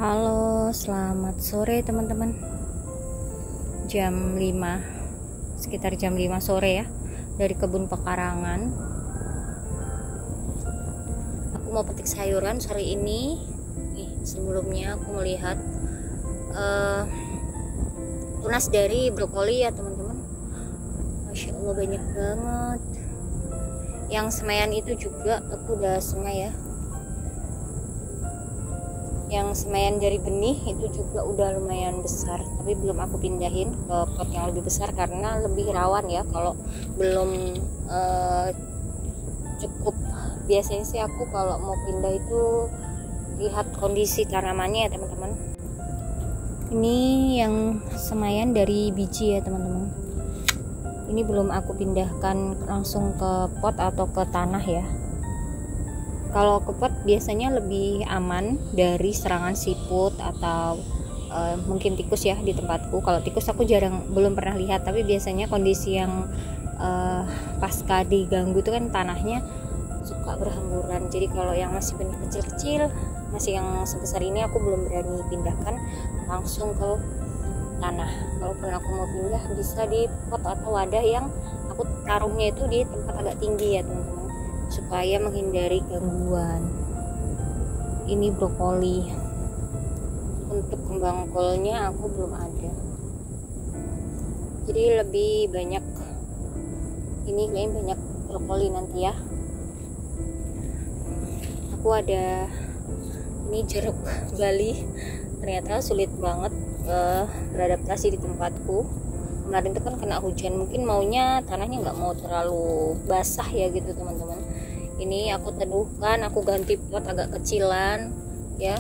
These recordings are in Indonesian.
Halo, selamat sore teman-teman. Jam 5, sekitar jam 5 sore ya, dari kebun pekarangan. Aku mau petik sayuran sore ini. Sebelumnya aku melihat tunas dari brokoli ya teman-teman. Masya Allah banyak banget. Yang semaian itu juga aku udah semai ya. Yang semaian dari benih itu juga udah lumayan besar, tapi belum aku pindahin ke pot yang lebih besar karena lebih rawan ya kalau belum cukup. Biasanya sih aku kalau mau pindah itu lihat kondisi tanamannya ya teman-teman. Ini yang semaian dari biji ya teman-teman. Ini belum aku pindahkan langsung ke pot atau ke tanah ya. Kalau ke pot biasanya lebih aman dari serangan siput atau mungkin tikus ya di tempatku. Kalau tikus aku belum pernah lihat, tapi biasanya kondisi yang pasca diganggu itu kan tanahnya suka berhamburan. Jadi kalau yang masih benih kecil-kecil, masih yang sebesar ini aku belum berani pindahkan langsung ke tanah. Kalaupun aku mau pindah bisa di pot atau wadah yang aku taruhnya itu di tempat agak tinggi ya teman-teman, supaya menghindari gangguan. Ini brokoli. Untuk kembang kolnya aku belum ada, jadi lebih banyak ini kayaknya banyak brokoli nanti ya. Aku ada ini jeruk Bali, ternyata sulit banget beradaptasi di tempatku. Kemarin itu kan kena hujan, mungkin maunya tanahnya nggak mau terlalu basah ya gitu teman-teman. Ini aku teduhkan, aku ganti pot agak kecilan ya,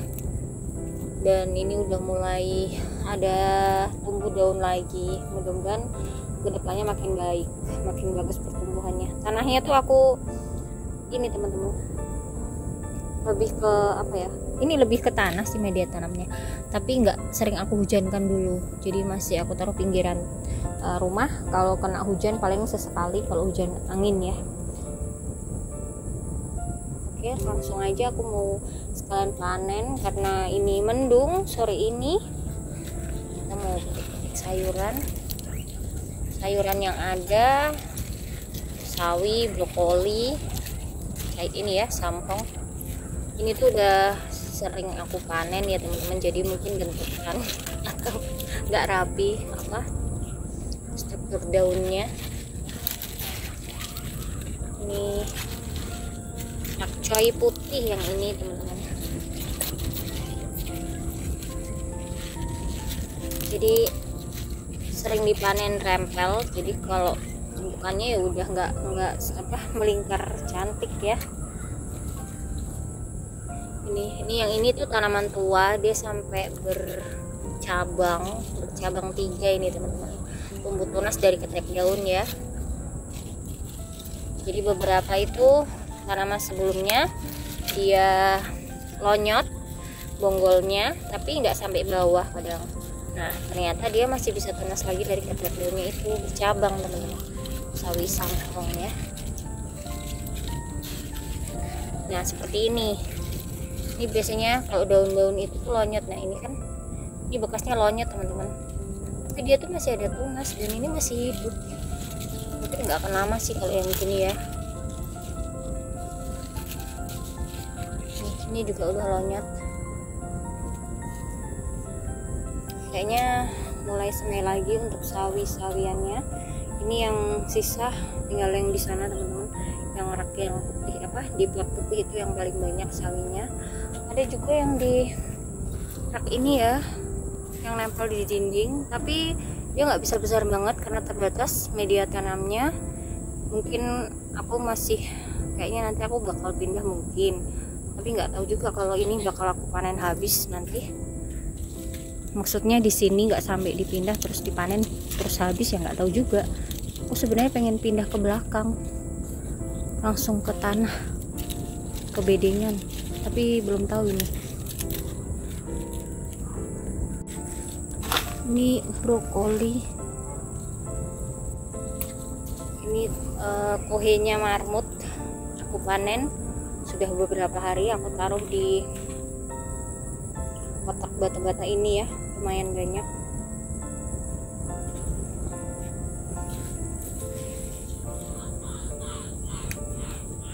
dan ini udah mulai ada tumbuh daun lagi. Mudah-mudahan kedepannya makin baik, makin bagus pertumbuhannya. Tanahnya tuh aku ini teman-teman lebih ke apa ya, ini lebih ke tanah sih media tanamnya, tapi nggak sering aku hujankan dulu, jadi masih aku taruh pinggiran rumah. Kalau kena hujan paling sesekali kalau hujan angin ya. Oke, langsung aja aku mau sekalian panen karena ini mendung sore ini. Kita mau petik sayuran yang ada, sawi, brokoli kayak ini ya, sampong. Ini tuh udah sering aku panen ya teman-teman, jadi mungkin bentukan atau nggak rapi apa struktur daunnya. Ini pakcoy putih yang ini teman-teman, jadi sering dipanen rempel, jadi kalau bentukannya ya udah nggak melingkar cantik ya. Ini yang ini tuh tanaman tua, dia sampai bercabang 3 ini teman-teman. Tumbuh tunas dari ketek daun ya. Jadi beberapa itu tanaman sebelumnya dia lonyot bonggolnya, tapi nggak sampai bawah kadang. Nah ternyata dia masih bisa tunas lagi dari ketek daunnya itu, bercabang teman-teman. Sawi sangkong ya. Nah seperti ini. Ini biasanya kalau daun-daun itu tuh lonyot. Nah ini kan, ini bekasnya lonyot teman-teman, tapi dia tuh masih ada tunas dan ini masih hidup. Mungkin nggak akan lama sih kalau yang ini ya. Ini juga udah lonyot, kayaknya mulai semai lagi untuk sawi-sawiannya. Ini yang sisa tinggal yang di sana teman-teman, yang rak yang putih di pot putih itu yang paling banyak sawinya. Ada juga yang di rak ini ya, yang nempel di dinding, tapi dia nggak bisa besar banget karena terbatas media tanamnya. Mungkin aku masih kayaknya nanti aku bakal pindah mungkin, tapi nggak tahu juga kalau ini bakal aku panen habis nanti. Maksudnya di sini nggak sampai dipindah terus dipanen terus habis ya, nggak tahu juga. Aku sebenarnya pengen pindah ke belakang langsung ke tanah, ke bedengan, tapi belum tahu ini. Ini brokoli, ini kohenya marmut aku panen sudah beberapa hari. Aku taruh di kotak bata-bata ini ya, lumayan banyak.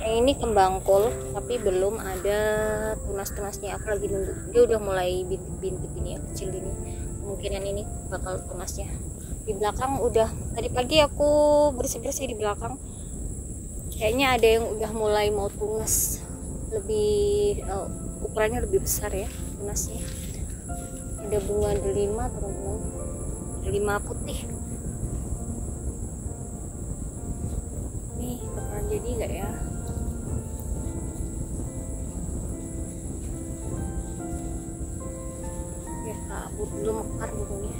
Ini kembang kol tapi belum ada tunas-tunasnya, aku lagi nunggu. Dia udah mulai bintik-bintik ini ya, kecil ini, kemungkinan ini bakal tunasnya. Di belakang udah, tadi pagi aku bersih-bersih di belakang, kayaknya ada yang udah mulai mau tunas, lebih ukurannya lebih besar ya tunasnya. Ada bunga delima teman-teman, delima putih. Nih bakalan jadi nggak ya? Belum mekar bunga.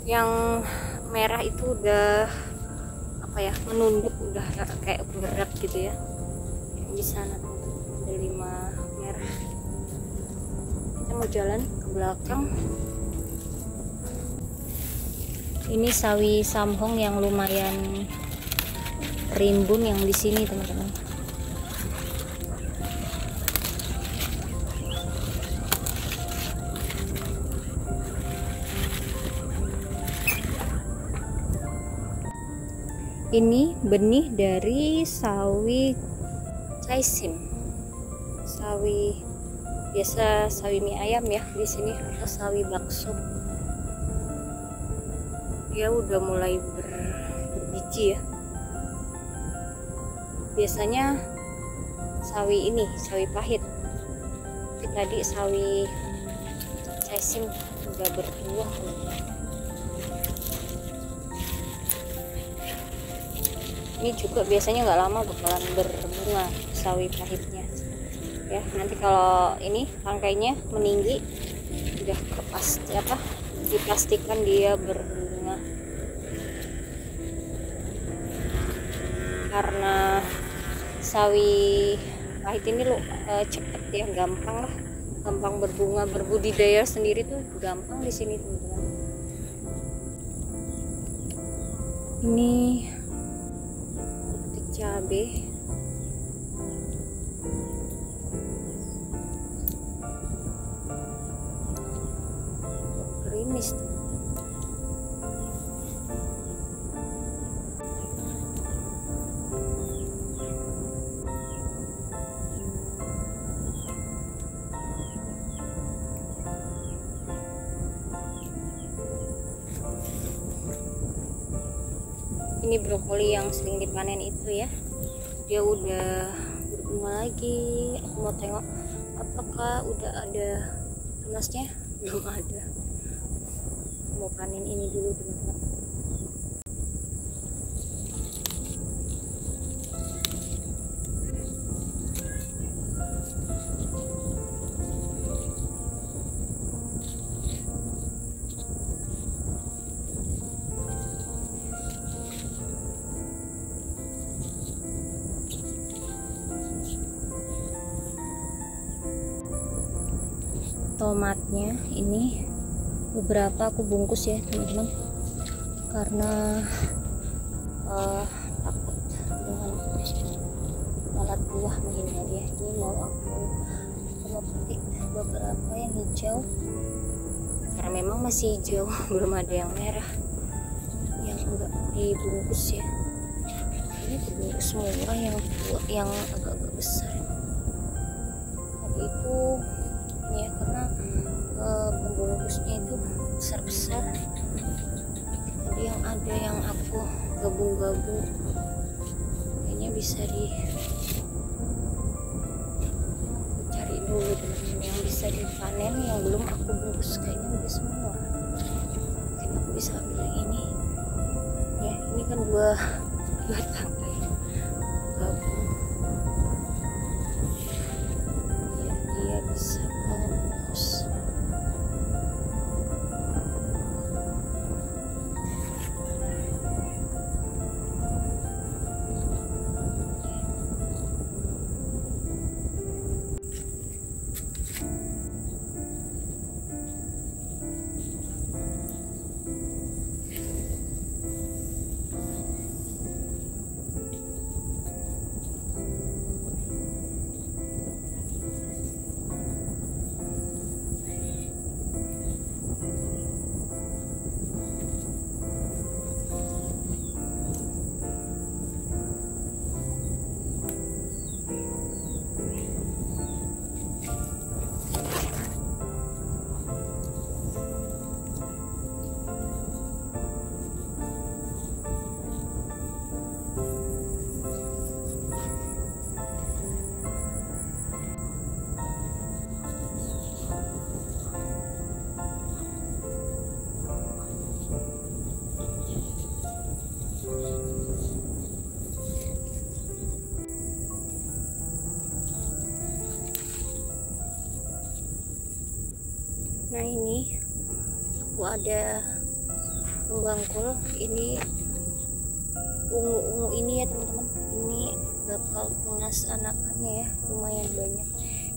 Yang merah itu udah apa ya, menunduk, udah kayak berat gitu ya. Yang di sana tuh ada 5 merah. Kita mau jalan ke belakang. Ini sawi samhong yang lumayan rimbun yang di sini teman-teman. Ini benih dari sawi caisim, sawi biasa, sawi mie ayam ya di sini, atau sawi bakso. Dia udah mulai berbiji ya. Biasanya sawi ini sawi pahit, tapi tadi sawi caisim udah berbuah. Ini juga biasanya nggak lama bakalan berbunga sawi pahitnya ya. Nanti kalau ini rangkainya meninggi, udah dipastikan dia berbunga. Karena sawi pahit ini cepet ya, gampang berbunga, berbudidaya sendiri tuh gampang di sini teman-teman. Ini cabai, gerimis. Ini brokoli yang sering dipanen itu ya, dia udah berbunga lagi. Aku mau tengok apakah udah ada tunasnya. Belum ada. Mau panen ini dulu teman-teman. Tomatnya ini beberapa aku bungkus ya teman-teman, karena takut dengan lalat buah menghindar ya. Ini mau aku petik beberapa yang hijau, karena memang masih hijau belum ada yang merah yang enggak dibungkus ya. Ini dibungkus semua yang agak-agak besar. Tadi itu ya, karena pembungkusnya itu besar-besar. Jadi yang ada yang aku gabung-gabung, kayaknya bisa aku cari dulu teman-teman yang bisa dipanen, yang belum aku bungkus. Kayaknya udah semua. Mungkin aku bisa ambil yang ini ya. Ini kan dua tangkai gabung ya, dia bisa bungkus. Nah ini aku ada pembangkul, ini ungu-ungu ini ya teman-teman, ini bakal tunas anakannya ya, lumayan banyak.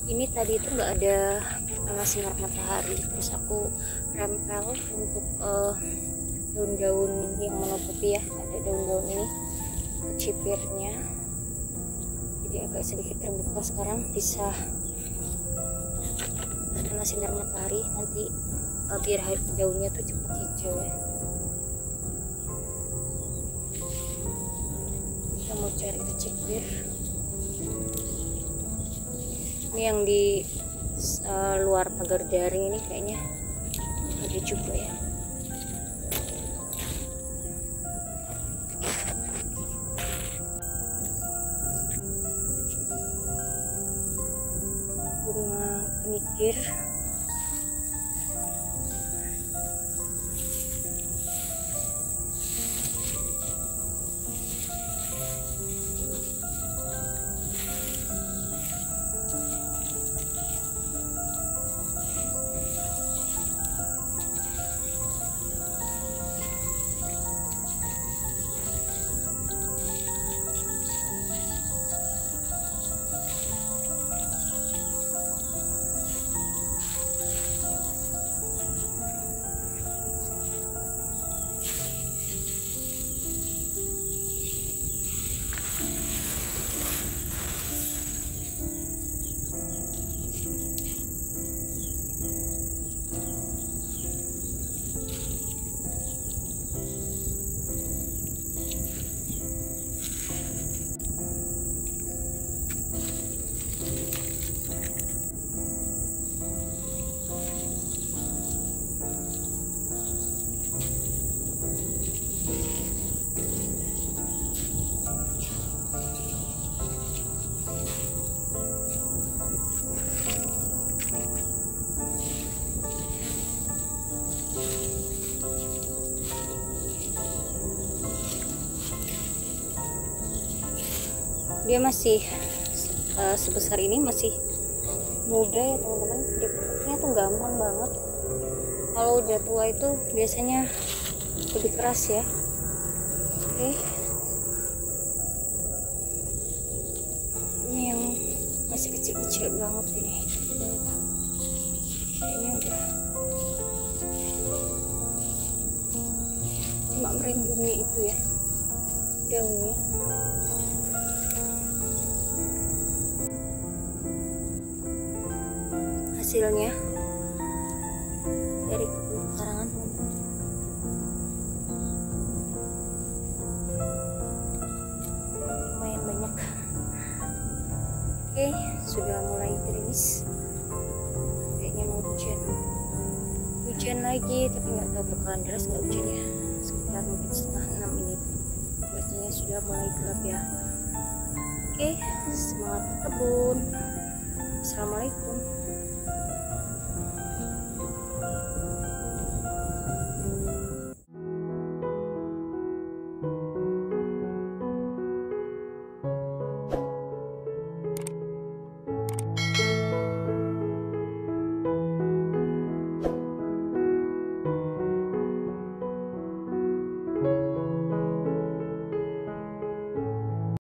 Ini tadi itu nggak ada kena sinar matahari, terus aku rempel untuk daun-daun yang menutupi ya, ada daun-daun ini cipirnya, jadi agak sedikit terbuka. Sekarang bisa kena sinar matahari, nanti biar daunnya tuh cepat hijau ya. Kita mau cari kecipir. Ini yang di luar pagar jaring ini kayaknya ada juga ya. Bunga kenikir. Dia masih sebesar ini, masih muda ya teman-teman. Dipupuknya tuh gampang banget. Kalau udah tua itu biasanya lebih keras ya. Oke, ini yang masih kecil-kecil banget ini. Kayaknya udah cuma merimbuni itu ya daunnya. Hasilnya dari kebun karangan teman-teman. Lumayan banyak. Oke, sudah mulai gerimis. Kayaknya mau hujan lagi, tapi nggak tahu bakalan deras nggak hujan ya. Sekitar mungkin setengah 6 ini cuacanya sudah mulai gelap ya. Oke, semangat kebun. Assalamualaikum.